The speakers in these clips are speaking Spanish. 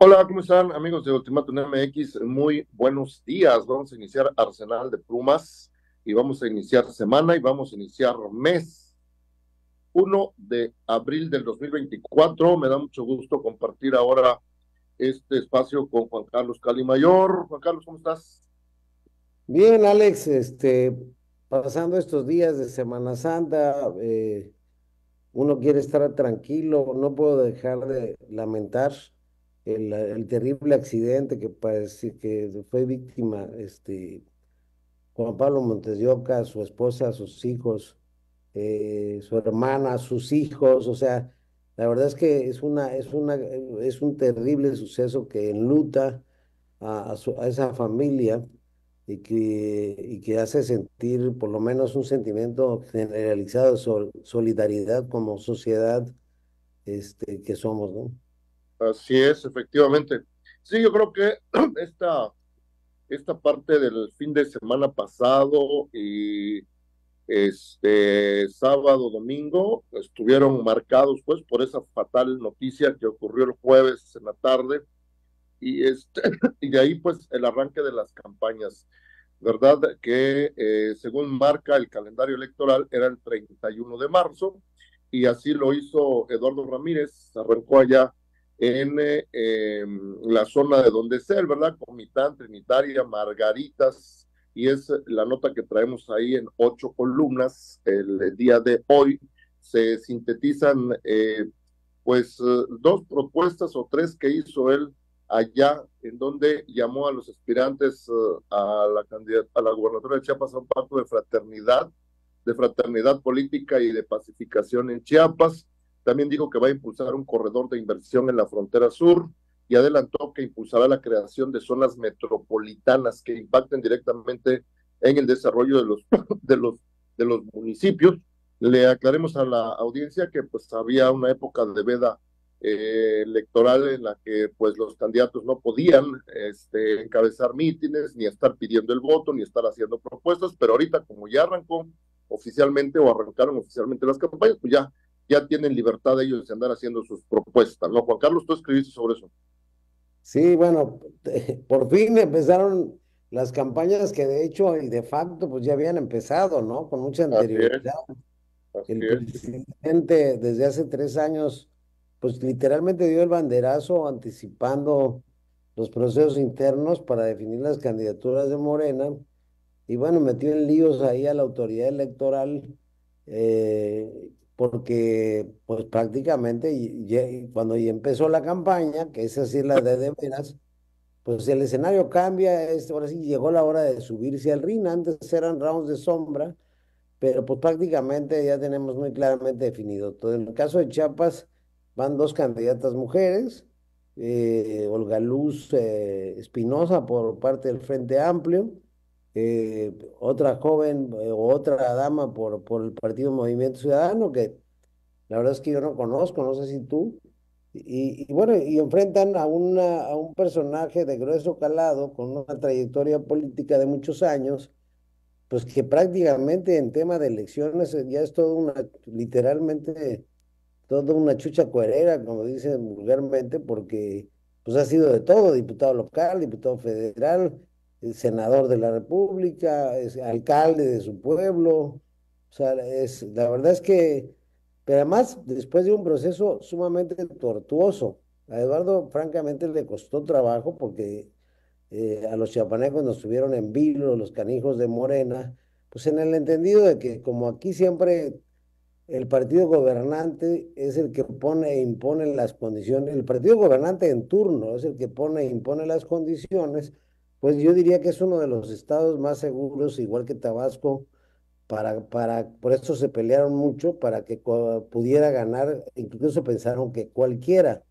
Hola, ¿cómo están amigos de Ultimátum MX? Muy buenos días. Vamos a iniciar Arsenal de Plumas y vamos a iniciar semana y vamos a iniciar mes 1 de abril del 2024. Me da mucho gusto compartir ahora este espacio con Juan Carlos Calimayor. Juan Carlos, ¿cómo estás? Bien, Alex, pasando estos días de Semana Santa, uno quiere estar tranquilo, no puedo dejar de lamentar el terrible accidente que parece que fue víctima, Juan Pablo Montes de Oca, su esposa, sus hijos, su hermana, sus hijos, o sea, la verdad es que es un terrible suceso que enluta a esa familia y que hace sentir por lo menos un sentimiento generalizado de solidaridad como sociedad que somos, ¿no? Así es, efectivamente. Sí, yo creo que esta parte del fin de semana pasado y sábado, domingo, estuvieron marcados pues por esa fatal noticia que ocurrió el jueves en la tarde y, y de ahí pues el arranque de las campañas, ¿verdad? Que según marca el calendario electoral era el 31 de marzo y así lo hizo Eduardo Ramírez, arrancó allá en la zona de donde sea, ¿verdad? Comitán, Trinitaria, Margaritas, y es la nota que traemos ahí en 8 columnas el día de hoy. Se sintetizan dos propuestas o tres que hizo él allá, en donde llamó a los aspirantes a la gubernatura de Chiapas a un pacto de fraternidad política y de pacificación en Chiapas. También dijo que va a impulsar un corredor de inversión en la frontera sur y adelantó que impulsará la creación de zonas metropolitanas que impacten directamente en el desarrollo de los, de los municipios. Le aclaremos a la audiencia que pues había una época de veda electoral en la que pues los candidatos no podían encabezar mítines, ni estar pidiendo el voto, ni estar haciendo propuestas, pero ahorita como ya arrancó oficialmente o arrancaron oficialmente las campañas, pues ya tienen libertad de ellos de andar haciendo sus propuestas, ¿no? Juan Carlos, tú escribiste sobre eso. Sí, bueno, por fin empezaron las campañas que de hecho y de facto pues ya habían empezado, ¿no? Con mucha Así es, anterioridad. así El es. presidente desde hace 3 años, pues literalmente dio el banderazo anticipando los procesos internos para definir las candidaturas de Morena y bueno, metió en líos ahí a la autoridad electoral porque pues prácticamente cuando ya empezó la campaña, que esa sí es la de veras, pues el escenario cambia, ahora sí llegó la hora de subirse al ring, antes eran rounds de sombra, pero pues prácticamente ya tenemos muy claramente definido todo. En el caso de Chiapas van dos candidatas mujeres, Olga Luz Espinosa por parte del Frente Amplio, otra joven o otra dama por el Partido Movimiento Ciudadano, que la verdad es que yo no conozco, no sé si tú. Y bueno, y enfrentan a un personaje de grueso calado, con una trayectoria política de muchos años, pues que prácticamente en tema de elecciones ya es todo literalmente, toda una chucha cuerera, como dicen vulgarmente, porque pues ha sido de todo, diputado local, diputado federal, senador de la República, es alcalde de su pueblo, o sea, la verdad es que, pero además, después de un proceso sumamente tortuoso, a Eduardo francamente le costó trabajo porque a los chiapanecos nos tuvieron en vilo, los canijos de Morena, pues en el entendido de que como aquí siempre el partido gobernante es el que pone e impone las condiciones, el partido gobernante en turno es el que pone e impone las condiciones, pues yo diría que es uno de los estados más seguros, igual que Tabasco, por eso se pelearon mucho, para que pudiera ganar, incluso pensaron que cualquiera,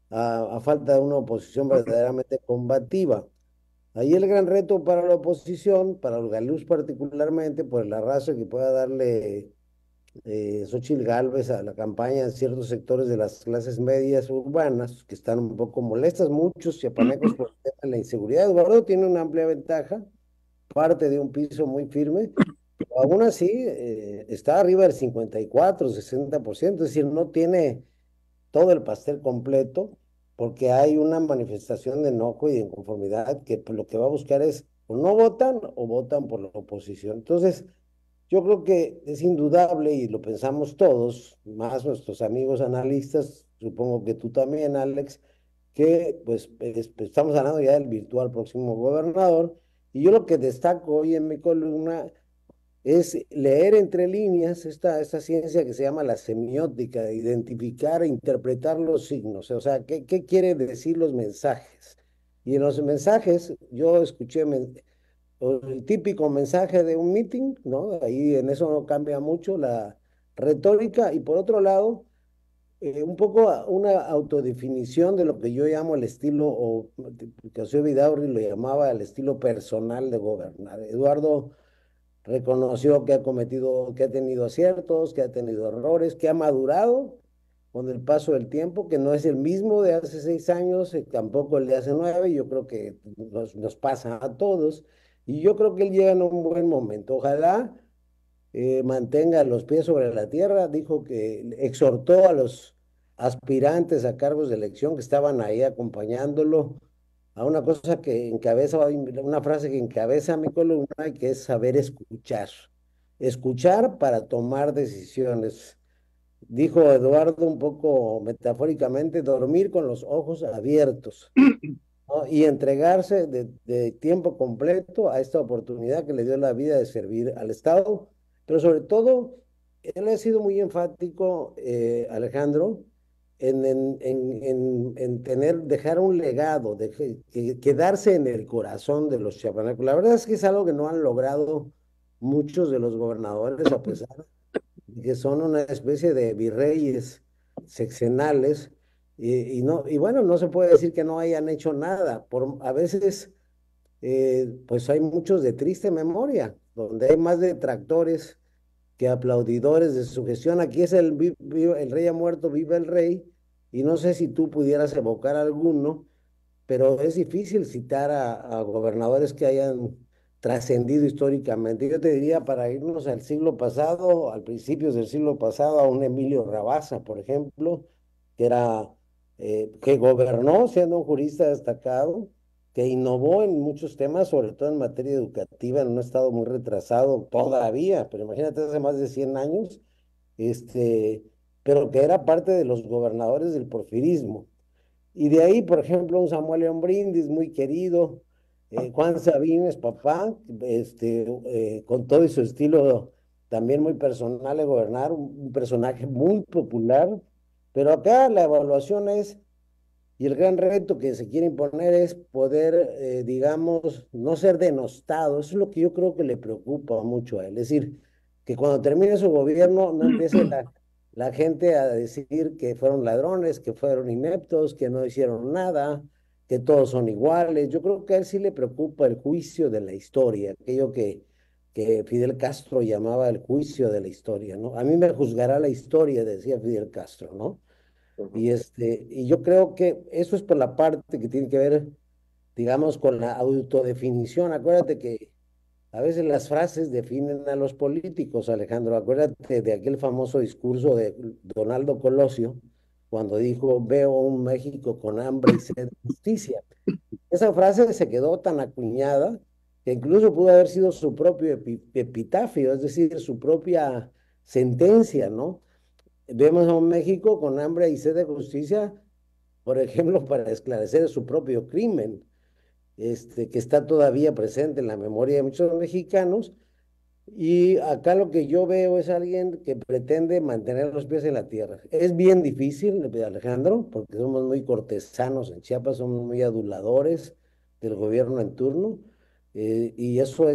a falta de una oposición verdaderamente combativa. Ahí el gran reto para la oposición, para los Galus particularmente, por el arrastre que pueda darle Xóchitl Gálvez a la campaña en ciertos sectores de las clases medias urbanas, que están un poco molestas, muchos chiapanecos por el tema de la inseguridad. Eduardo tiene una amplia ventaja, parte de un piso muy firme, pero aún así está arriba del 54, 60%, es decir, no tiene todo el pastel completo. porque hay una manifestación de enojo y de inconformidad que pues, lo que va a buscar es o no votan o votan por la oposición. Entonces, yo creo que es indudable y lo pensamos todos, más nuestros amigos analistas, supongo que tú también, Alex, que pues, estamos hablando ya del virtual próximo gobernador. Y yo lo que destaco hoy en mi columna es leer entre líneas esta ciencia que se llama la semiótica, de identificar e interpretar los signos, o sea, ¿qué quieren decir los mensajes? Y en los mensajes yo escuché o el típico mensaje de un meeting, ¿no? Ahí en eso no cambia mucho la retórica, y por otro lado, un poco una autodefinición de lo que yo llamo el estilo, o que José Vidaurri lo llamaba el estilo personal de gobernar. Eduardo reconoció que ha cometido, que ha tenido aciertos, que ha tenido errores, que ha madurado con el paso del tiempo, que no es el mismo de hace 6 años, tampoco el de hace 9. Yo creo que nos pasa a todos, y yo creo que él llega en un buen momento. Ojalá mantenga los pies sobre la tierra. Dijo que exhortó a los aspirantes a cargos de elección que estaban ahí acompañándolo a una cosa que encabeza, una frase que encabeza mi columna, y que es saber escuchar. Escuchar para tomar decisiones. Dijo Eduardo un poco metafóricamente, dormir con los ojos abiertos, ¿no? Y entregarse de tiempo completo a esta oportunidad que le dio la vida de servir al Estado. Pero sobre todo, él ha sido muy enfático, Alejandro, en dejar un legado, quedarse en el corazón de los chiapanecos. La verdad es que es algo que no han logrado muchos de los gobernadores, a pesar que son una especie de virreyes sexenales, y no, y bueno, no se puede decir que no hayan hecho nada. A veces, pues hay muchos de triste memoria, donde hay más detractores que aplaudidores de su gestión. Aquí es el rey ha muerto, vive el rey, y no sé si tú pudieras evocar alguno, pero es difícil citar a gobernadores que hayan trascendido históricamente. Yo te diría, para irnos al siglo pasado, al principios del siglo pasado, a un Emilio Rabasa, por ejemplo, que gobernó siendo un jurista destacado, que innovó en muchos temas, sobre todo en materia educativa, en un estado muy retrasado todavía, pero imagínate, hace más de 100 años, este, pero que era parte de los gobernadores del porfirismo. Y de ahí, por ejemplo, un Samuel León Brindis, muy querido, Juan Sabines, papá, con todo su estilo también muy personal de gobernar, un personaje muy popular. Pero acá la evaluación es, y el gran reto que se quiere imponer es poder, digamos, no ser denostado. Eso es lo que yo creo que le preocupa mucho a él. Es decir, que cuando termine su gobierno no empiece la gente a decir que fueron ladrones, que fueron ineptos, que no hicieron nada, que todos son iguales. Yo creo que a él sí le preocupa el juicio de la historia, aquello que Fidel Castro llamaba el juicio de la historia, ¿no? A mí me juzgará la historia, decía Fidel Castro, ¿no? Ujú. Y yo creo que eso es por la parte que tiene que ver, digamos, con la autodefinición. Acuérdate que a veces las frases definen a los políticos, Alejandro. Acuérdate de aquel famoso discurso de Donaldo Colosio, cuando dijo: veo un México con hambre y sed de justicia. Esa frase se quedó tan acuñada que incluso pudo haber sido su propio epitafio, es decir, su propia sentencia, ¿no? Vemos a un México con hambre y sed de justicia, por ejemplo, para esclarecer su propio crimen, que está todavía presente en la memoria de muchos mexicanos. Y acá lo que yo veo es alguien que pretende mantener los pies en la tierra. Es bien difícil, Alejandro, porque somos muy cortesanos en Chiapas, somos muy aduladores del gobierno en turno, y esto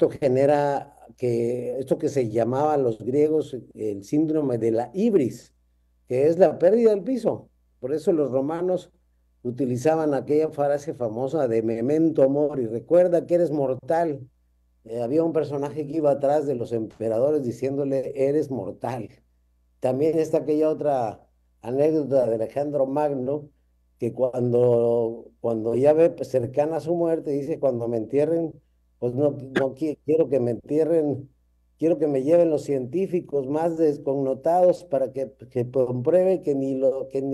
genera esto que se llamaba a los griegos el síndrome de la ibris, que es la pérdida del piso. Por eso los romanos utilizaban aquella frase famosa de memento mori, recuerda que eres mortal. Había un personaje que iba atrás de los emperadores diciéndole, eres mortal. También está aquella otra anécdota de Alejandro Magno, que cuando ya ve pues, cercana a su muerte, dice: cuando me entierren, pues no quiero que me entierren quiero que me lleven los científicos más desconnotados para que compruebe que ni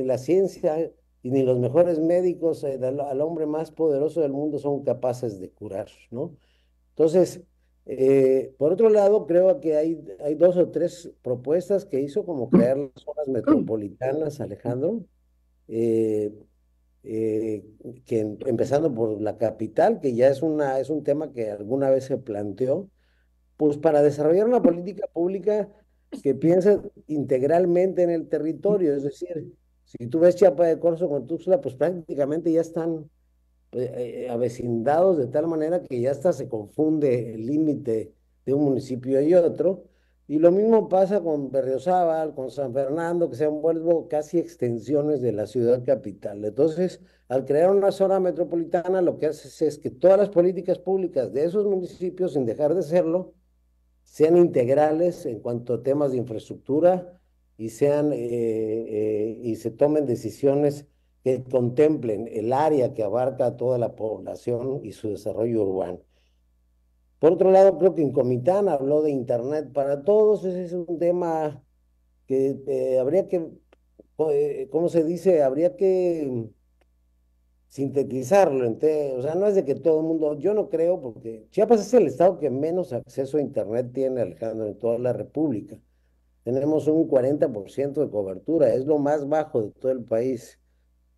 la ciencia y ni los mejores médicos al hombre más poderoso del mundo son capaces de curar, ¿no? Entonces, por otro lado, creo que hay dos o tres propuestas que hizo, como crear las zonas metropolitanas, Alejandro, eh, eh, empezando por la capital, que ya es un tema que alguna vez se planteó, pues para desarrollar una política pública que piense integralmente en el territorio. Es decir, si tú ves Chiapa de Corzo con Tuxtla, pues prácticamente ya están avecindados de tal manera que ya hasta se confunde el límite de un municipio y otro. Y lo mismo pasa con Berriozábal, con San Fernando, que se han vuelto casi extensiones de la ciudad capital. Entonces, al crear una zona metropolitana, lo que hace es que todas las políticas públicas de esos municipios, sin dejar de serlo, sean integrales en cuanto a temas de infraestructura y y se tomen decisiones que contemplen el área que abarca a toda la población y su desarrollo urbano. Por otro lado, creo que en Comitán habló de Internet para todos. Ese es un tema que habría que, ¿cómo se dice? Habría que sintetizarlo. O sea, no es de que todo el mundo, yo no creo, porque Chiapas es el estado que menos acceso a Internet tiene, Alejandro, en toda la República. Tenemos un 40% de cobertura, es lo más bajo de todo el país.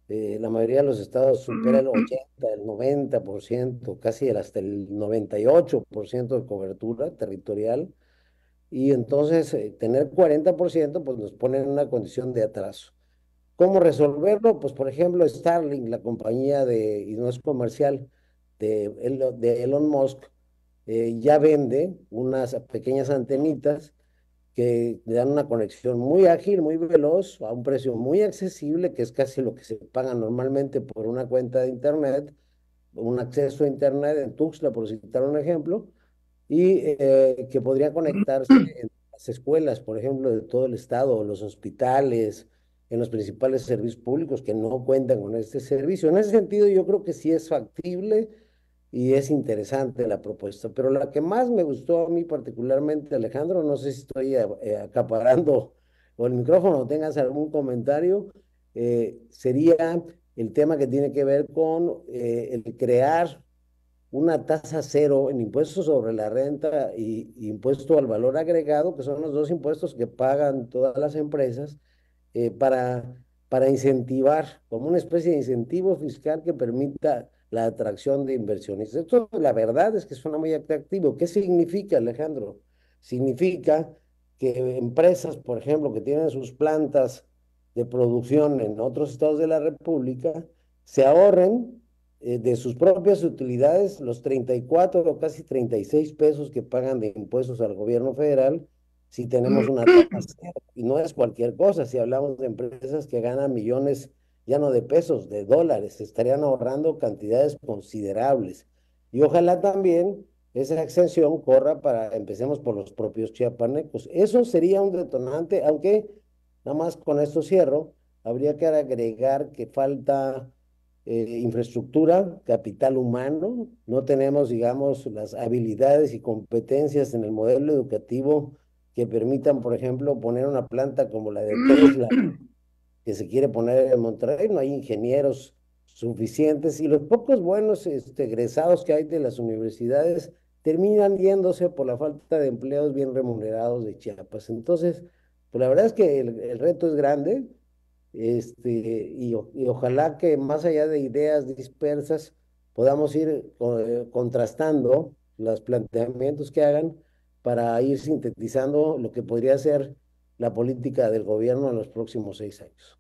La mayoría de los estados supera el 80, el 90%, casi hasta el 98% de cobertura territorial. Y entonces tener 40% pues nos pone en una condición de atraso. ¿Cómo resolverlo? Pues por ejemplo, Starlink, la compañía y no es comercial, de Elon Musk, ya vende unas pequeñas antenitas que le dan una conexión muy ágil, muy veloz, a un precio muy accesible, que es casi lo que se paga normalmente por una cuenta de Internet, un acceso a Internet en Tuxtla, por citar un ejemplo, y que podría conectarse en las escuelas, por ejemplo, de todo el estado, los hospitales, en los principales servicios públicos que no cuentan con este servicio. En ese sentido, yo creo que sí es factible y es interesante la propuesta, pero la que más me gustó a mí particularmente, Alejandro, no sé si estoy acaparando o el micrófono o tengas algún comentario, sería el tema que tiene que ver con el crear una tasa cero en impuestos sobre la renta y impuesto al valor agregado, que son los dos impuestos que pagan todas las empresas, eh, para, para incentivar, como una especie de incentivo fiscal que permita la atracción de inversiones. Esto, la verdad es que suena muy atractivo. ¿Qué significa, Alejandro? Significa que empresas, por ejemplo, que tienen sus plantas de producción en otros estados de la República, se ahorren de sus propias utilidades los 34 o casi 36 pesos que pagan de impuestos al gobierno federal si tenemos una tasa cero. Y no es cualquier cosa, si hablamos de empresas que ganan millones, ya no de pesos, de dólares, se estarían ahorrando cantidades considerables. Y ojalá también esa exención corra empecemos por los propios chiapanecos. Eso sería un detonante, aunque nada más con esto cierro, habría que agregar que falta infraestructura, capital humano, no tenemos, digamos, las habilidades y competencias en el modelo educativo que permitan, por ejemplo, poner una planta como la de Tesla que se quiere poner en Monterrey, no hay ingenieros suficientes y los pocos buenos egresados que hay de las universidades terminan yéndose por la falta de empleos bien remunerados de Chiapas. Entonces, pues la verdad es que el reto es grande, y ojalá que más allá de ideas dispersas podamos ir contrastando los planteamientos que hagan para ir sintetizando lo que podría ser la política del gobierno en los próximos 6 años.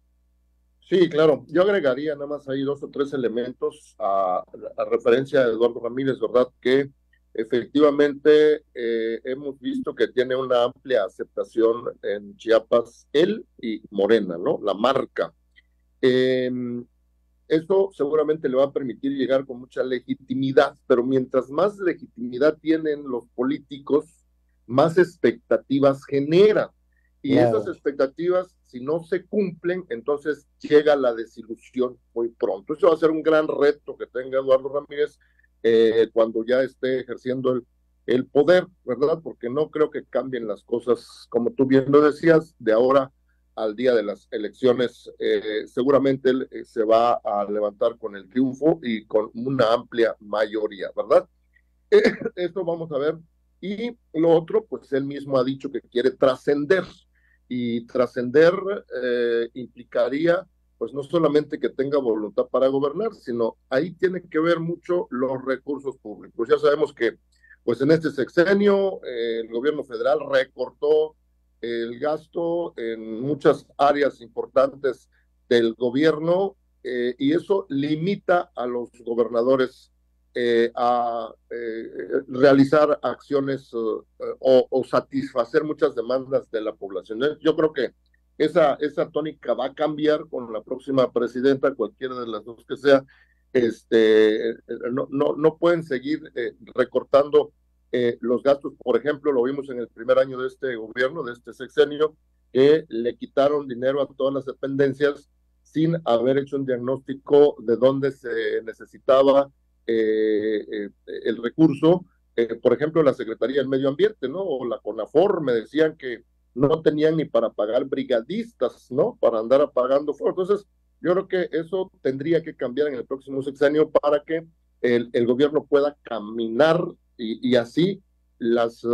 Sí, claro. Yo agregaría nada más ahí dos o tres elementos a referencia de Eduardo Ramírez, ¿verdad? Que efectivamente hemos visto que tiene una amplia aceptación en Chiapas, él y Morena, ¿no? La marca. Eh, Eso seguramente le va a permitir llegar con mucha legitimidad, pero mientras más legitimidad tienen los políticos, más expectativas generan. Y esas Claro, expectativas, si no se cumplen, entonces llega la desilusión muy pronto. Eso va a ser un gran reto que tenga Eduardo Ramírez cuando ya esté ejerciendo el poder, ¿verdad? Porque no creo que cambien las cosas, como tú bien lo decías, de ahora al día de las elecciones. Seguramente él se va a levantar con el triunfo y con una amplia mayoría, ¿verdad? Esto vamos a ver. Y lo otro, pues él mismo ha dicho que quiere trascender. Y trascender implicaría, pues no solamente que tenga voluntad para gobernar, sino ahí tiene que ver mucho los recursos públicos. Ya sabemos que, pues en este sexenio, el gobierno federal recortó el gasto en muchas áreas importantes del gobierno, y eso limita a los gobernadores a realizar acciones o satisfacer muchas demandas de la población. Yo creo que esa tónica va a cambiar con la próxima presidenta, cualquiera de las dos que sea. No pueden seguir recortando los gastos. Por ejemplo, lo vimos en el primer año de este gobierno, de este sexenio, que le quitaron dinero a todas las dependencias sin haber hecho un diagnóstico de dónde se necesitaba el recurso. Por ejemplo, la Secretaría del Medio Ambiente, ¿no? O la CONAFOR me decían que no tenían ni para pagar brigadistas, ¿no? Para andar apagando fuego. Entonces, yo creo que eso tendría que cambiar en el próximo sexenio para que el gobierno pueda caminar y así las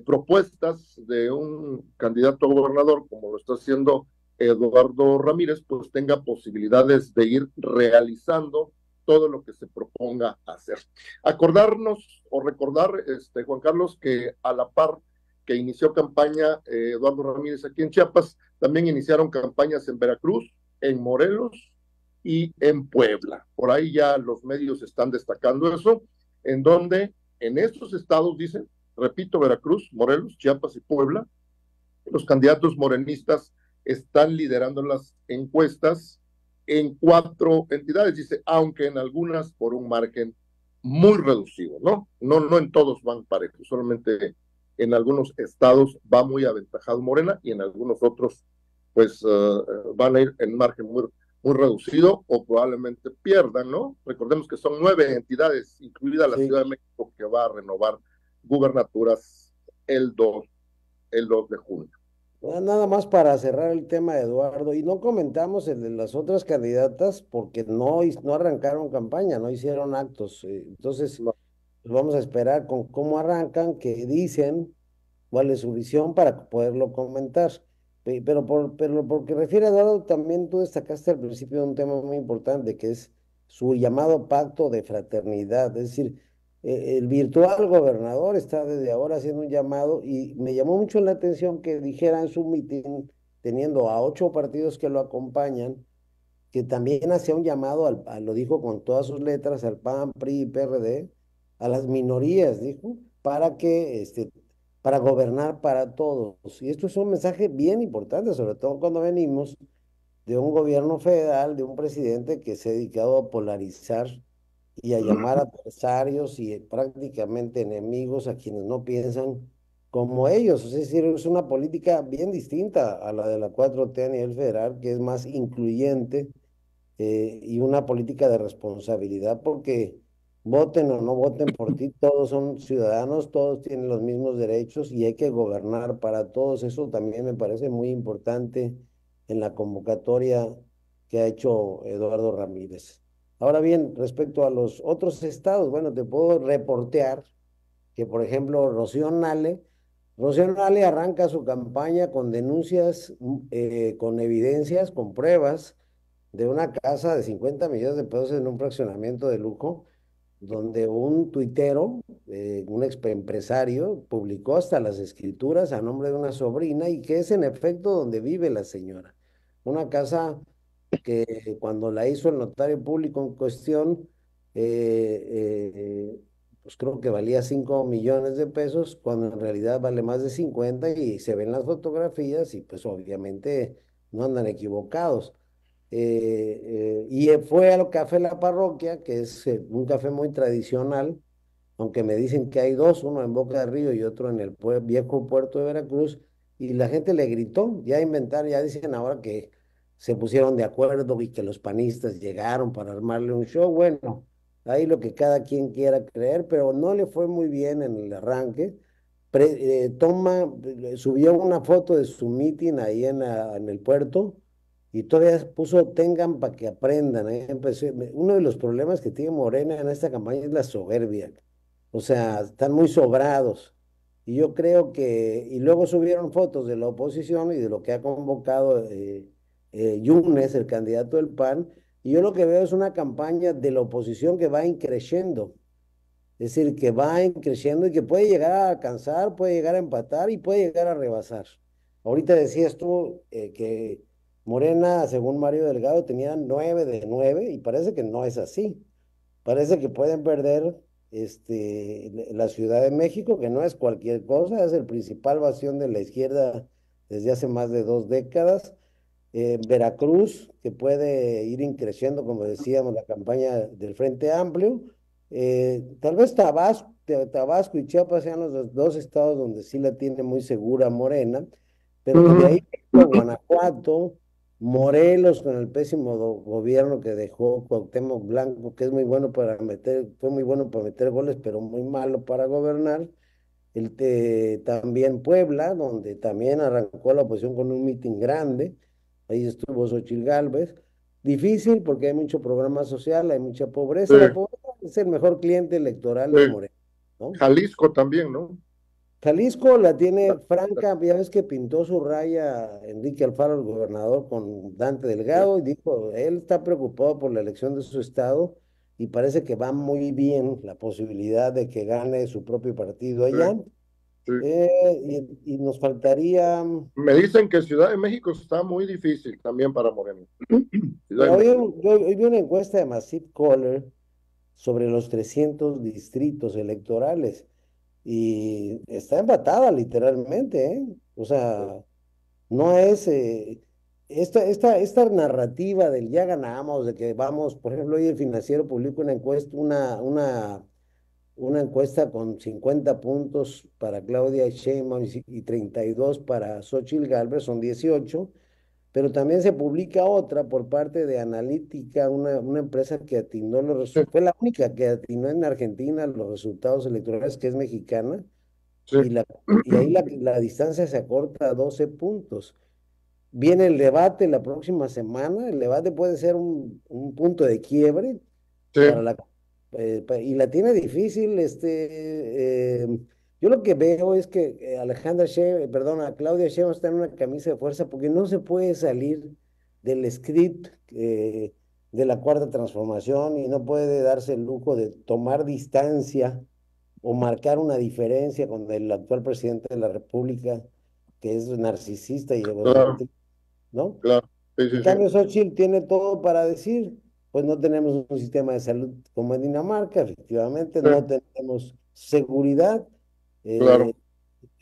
propuestas de un candidato a gobernador, como lo está haciendo Eduardo Ramírez, pues tenga posibilidades de ir realizando todo lo que se proponga hacer. Acordarnos o recordar, Juan Carlos, que a la par que inició campaña Eduardo Ramírez aquí en Chiapas, también iniciaron campañas en Veracruz, en Morelos y en Puebla. Por ahí ya los medios están destacando eso, en donde en estos estados, dicen, repito, Veracruz, Morelos, Chiapas y Puebla, los candidatos morenistas están liderando las encuestas en 4 entidades, dice, aunque en algunas por un margen muy reducido, ¿no? No en todos van parejos, solamente en algunos estados va muy aventajado Morena y en algunos otros pues van a ir en margen muy reducido o probablemente pierdan, ¿no? Recordemos que son 9 entidades, incluida la Sí. Ciudad de México, que va a renovar gubernaturas el 2, el 2 de junio. Nada más para cerrar el tema de Eduardo, y no comentamos el de las otras candidatas porque no arrancaron campaña, no hicieron actos. Entonces, No, pues vamos a esperar con cómo arrancan, qué dicen, cuál es su visión para poderlo comentar. Pero por que refiere a Eduardo, también tú destacaste al principio un tema muy importante, que es su llamado pacto de fraternidad. Es decir, el virtual gobernador está desde ahora haciendo un llamado y me llamó mucho la atención que dijera en su mitin, teniendo a 8 partidos que lo acompañan, que también hacía un llamado, lo dijo con todas sus letras, al PAN, PRI y PRD, a las minorías, dijo, para gobernar para todos. Y esto es un mensaje bien importante, sobre todo cuando venimos de un gobierno federal, de un presidente que se ha dedicado a polarizar y a llamar adversarios y prácticamente enemigos a quienes no piensan como ellos. Es decir, es una política bien distinta a la de la 4T a nivel federal, que es más incluyente, y una política de responsabilidad, porque voten o no voten por ti, todos son ciudadanos, todos tienen los mismos derechos y hay que gobernar para todos. Eso también me parece muy importante en la convocatoria que ha hecho Eduardo Ramírez. Ahora bien, respecto a los otros estados, bueno, te puedo reportear que, por ejemplo, Rocío Nale arranca su campaña con denuncias, con evidencias, con pruebas de una casa de 50 millones de pesos en un fraccionamiento de lujo, donde un tuitero, un empresario, publicó hasta las escrituras a nombre de una sobrina y que es en efecto donde vive la señora. Una casa que cuando la hizo el notario público en cuestión, pues creo que valía 5 millones de pesos, cuando en realidad vale más de 50 y se ven las fotografías y pues obviamente no andan equivocados. Fue al Café La Parroquia, que es un café muy tradicional, aunque me dicen que hay dos, uno en Boca del Río y otro en el viejo puerto de Veracruz, y la gente le gritó, ya inventaron, ya dicen ahora que se pusieron de acuerdo y que los panistas llegaron para armarle un show. Bueno, ahí lo que cada quien quiera creer, pero no le fue muy bien en el arranque. Subió una foto de su meeting ahí en el puerto y todavía puso tengan para que aprendan. Uno de los problemas que tiene Morena en esta campaña es la soberbia. O sea, están muy sobrados. Y yo creo y luego subieron fotos de la oposición y de lo que ha convocado Yunes, el candidato del PAN, y yo lo que veo es una campaña de la oposición que va increciendo. Es decir, que va creciendo y que puede llegar a alcanzar, puede llegar a empatar y puede llegar a rebasar. Ahorita decías tú que Morena, según Mario Delgado, tenía 9 de 9 y parece que no es así. Parece que pueden perder la Ciudad de México, que no es cualquier cosa, es el principal bastión de la izquierda desde hace más de 2 décadas. Veracruz, que puede ir creciendo, como decíamos, la campaña del Frente Amplio. Tal vez Tabasco y Chiapas sean los dos estados donde sí la tiene muy segura Morena, pero que de Ujú. ahí Guanajuato, Morelos con el pésimo gobierno que dejó Cuauhtémoc Blanco, que es muy bueno fue muy bueno para meter goles, pero muy malo para gobernar. También Puebla, donde también arrancó la oposición con un mitin grande, ahí estuvo Xochitl Gálvez. Difícil porque hay mucho programa social, hay mucha Sí, pobreza. La pobreza es el mejor cliente electoral sí. de Morena, ¿no? Jalisco también, ¿no? Jalisco la tiene franca, ya ves que pintó su raya Enrique Alfaro, el gobernador, con Dante Sí, Delgado, y dijo, él está preocupado por la elección de su estado y parece que va muy bien la posibilidad de que gane su propio partido sí, allá. sí. Y nos faltaría, Me dicen que Ciudad de México está muy difícil también para Moreno. Ciudad de mira, México. hoy vi una encuesta de Massive Caller sobre los 300 distritos electorales y está empatada literalmente, ¿eh? O sea, no es esta narrativa del ya ganamos, de que vamos, por ejemplo, hoy el Financiero publicó una encuesta con 50 puntos para Claudia Sheinbaum y 32 para Xochitl Gálvez, son 18, pero también se publica otra por parte de Analítica, una empresa que atinó Sí, fue la única que atinó en Argentina los resultados electorales, que es mexicana, sí, y ahí la distancia se acorta a 12 puntos. Viene el debate la próxima semana, el debate puede ser un punto de quiebre sí, para y la tiene difícil, yo lo que veo es que perdón, a Claudia Sheinbaum está en una camisa de fuerza porque no se puede salir del script de la cuarta transformación y no puede darse el lujo de tomar distancia o marcar una diferencia con el actual presidente de la República, que es narcisista y claro, egocentrista, ¿no? claro. Sí, En sí, sí. cambio, Xochitl tiene todo para decir, pues no tenemos un sistema de salud como en Dinamarca, efectivamente, Sí, no tenemos seguridad, claro.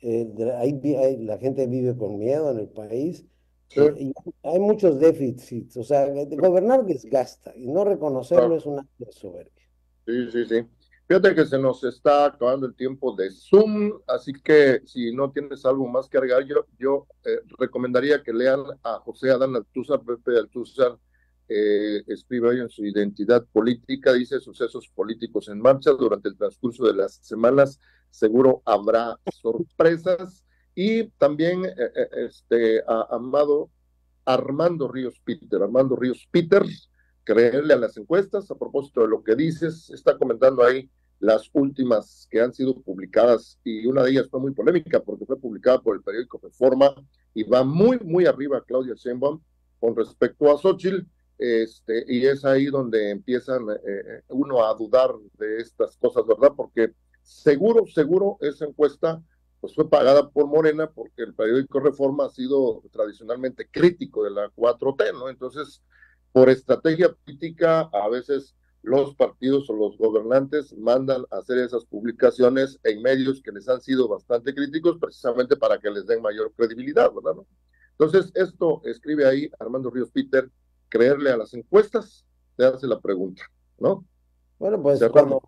eh, la gente vive con miedo en el país, Sí, y hay muchos déficits, o sea, gobernar desgasta, y no reconocerlo claro. es un acto de soberbia. Sí, sí, sí. Fíjate que se nos está acabando el tiempo de Zoom, así que si no tienes algo más que agregar, yo recomendaría que lean a José Adán Altúzar, Pepe Altúzar, escribe hoy en su identidad política, dice sucesos políticos en marcha durante el transcurso de las semanas, seguro habrá sorpresas, y también a Amado Armando Ríos Peters, creerle a las encuestas a propósito de lo que dices, está comentando ahí las últimas que han sido publicadas y una de ellas fue muy polémica porque fue publicada por el periódico Reforma y va muy, muy arriba Claudia Sheinbaum con respecto a Xochitl, y es ahí donde empiezan uno a dudar de estas cosas, ¿verdad? Porque seguro, seguro esa encuesta pues fue pagada por Morena porque el periódico Reforma ha sido tradicionalmente crítico de la 4T, ¿no? Entonces, por estrategia política, a veces los partidos o los gobernantes mandan a hacer esas publicaciones en medios que les han sido bastante críticos precisamente para que les den mayor credibilidad, ¿verdad? ¿No? Entonces, esto escribe ahí Armando Ríos Peter, creerle a las encuestas, te hace la pregunta, ¿no? Bueno, pues Cerramos.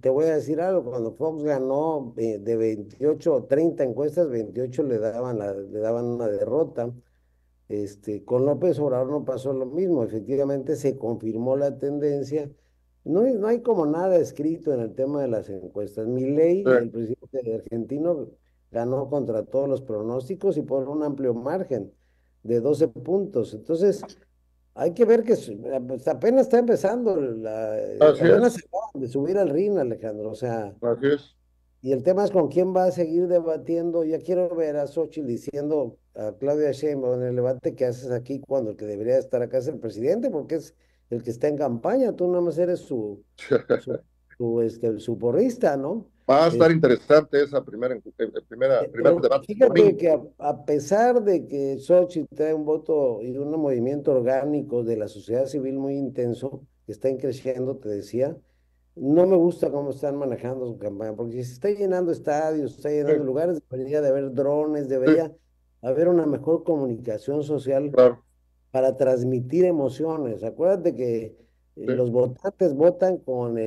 te voy a decir algo, cuando Fox ganó de 28 o 30 encuestas, 28 le daban una derrota. Con López Obrador no pasó lo mismo, efectivamente se confirmó la tendencia no hay como nada escrito en el tema de las encuestas. Milei, Sí. el presidente argentino, ganó contra todos los pronósticos y por un amplio margen de 12 puntos. Entonces, hay que ver que pues, apenas está empezando, Así apenas es, se acaban de subir al ring, Alejandro. O sea, así es. y el tema es con quién va a seguir debatiendo. Ya quiero ver a Xochitl diciendo a Claudia Sheinbaum en el debate que haces aquí cuando el que debería estar acá es el presidente, porque es el que está en campaña. Tú nada más eres su, su porrista, ¿no? Va a estar Es- interesante esa primer pero debate fíjate domingo. que a pesar de que Xochitl trae un voto y un movimiento orgánico de la sociedad civil muy intenso, que está creciendo, te decía, no me gusta cómo están manejando su campaña, porque si se está llenando estadios, está Sí, llenando lugares, debería de haber drones, sí, debería haber una mejor comunicación social claro, para transmitir emociones. Acuérdate que sí, los votantes votan con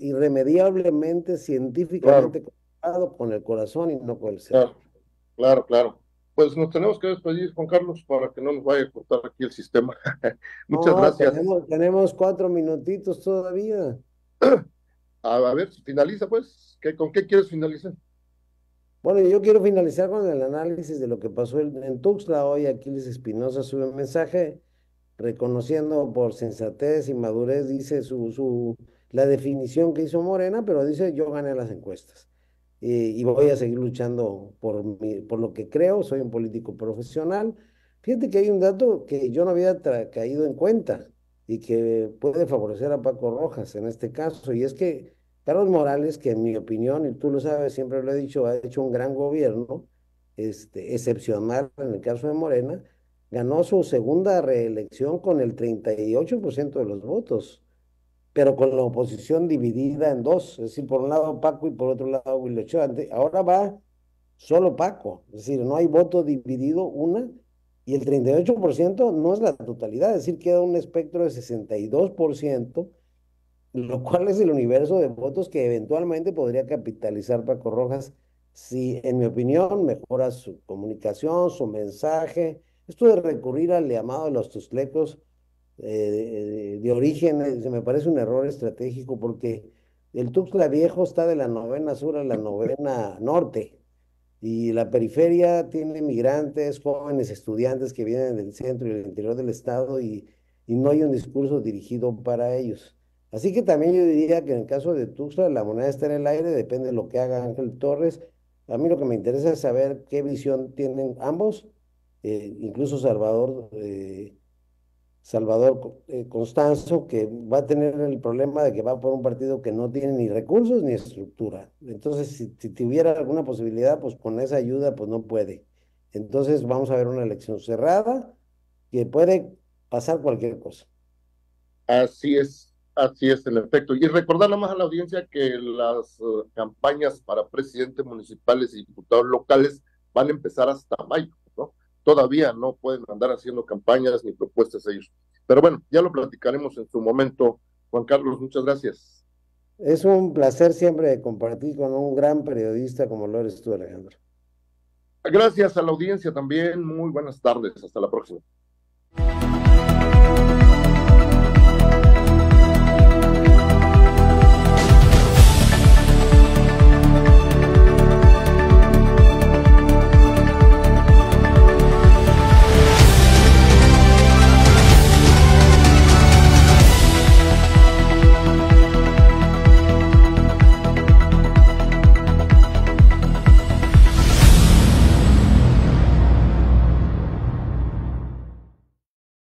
irremediablemente, claro, científicamente comprobado, con el corazón y no con el cerebro. claro, claro, claro. Pues nos tenemos que despedir, Juan Carlos, para que no nos vaya a cortar aquí el sistema. Muchas No, gracias. tenemos 4 minutitos todavía. A ver, finaliza pues. ¿Con qué quieres finalizar? Bueno, yo quiero finalizar con el análisis de lo que pasó en Tuxtla. Hoy Aquiles Espinosa sube un mensaje reconociendo por sensatez y madurez, dice la definición que hizo Morena, pero dice yo gané las encuestas y voy a seguir luchando por lo que creo, soy un político profesional. Fíjate que hay un dato que yo no había caído en cuenta y que puede favorecer a Paco Rojas en este caso, y es que Carlos Morales, que en mi opinión, y tú lo sabes, siempre lo he dicho, ha hecho un gran gobierno, excepcional en el caso de Morena, ganó su segunda reelección con el 38% de los votos, pero con la oposición dividida en dos, es decir, por un lado Paco y por otro lado Willy Ochoa. Ahora va solo Paco, es decir, no hay voto dividido, una, y el 38% no es la totalidad, es decir, queda un espectro de 62%, lo cual es el universo de votos que eventualmente podría capitalizar Paco Rojas si, en mi opinión, mejora su comunicación, su mensaje. Esto de recurrir al llamado de los tuslecos de origen, se me parece un error estratégico porque el Tuxtla Viejo está de la novena sur a la novena norte y la periferia tiene migrantes, jóvenes estudiantes que vienen del centro y del interior del estado y no hay un discurso dirigido para ellos. Así que también yo diría que en el caso de Tuxtla la moneda está en el aire, depende de lo que haga Ángel Torres. A mí lo que me interesa es saber qué visión tienen ambos, incluso Salvador Constanzo, que va a tener el problema de que va por un partido que no tiene ni recursos ni estructura. Entonces, si tuviera alguna posibilidad, pues con esa ayuda, pues no puede. Entonces, vamos a ver una elección cerrada que puede pasar cualquier cosa. Así es en efecto. Y recordar nada más a la audiencia que las campañas para presidentes municipales y diputados locales van a empezar hasta mayo, ¿no? Todavía no pueden andar haciendo campañas ni propuestas ellos. Pero bueno, ya lo platicaremos en su momento. Juan Carlos, muchas gracias. Es un placer siempre compartir con un gran periodista como lo eres tú, Alejandro. Gracias a la audiencia también. Muy buenas tardes. Hasta la próxima.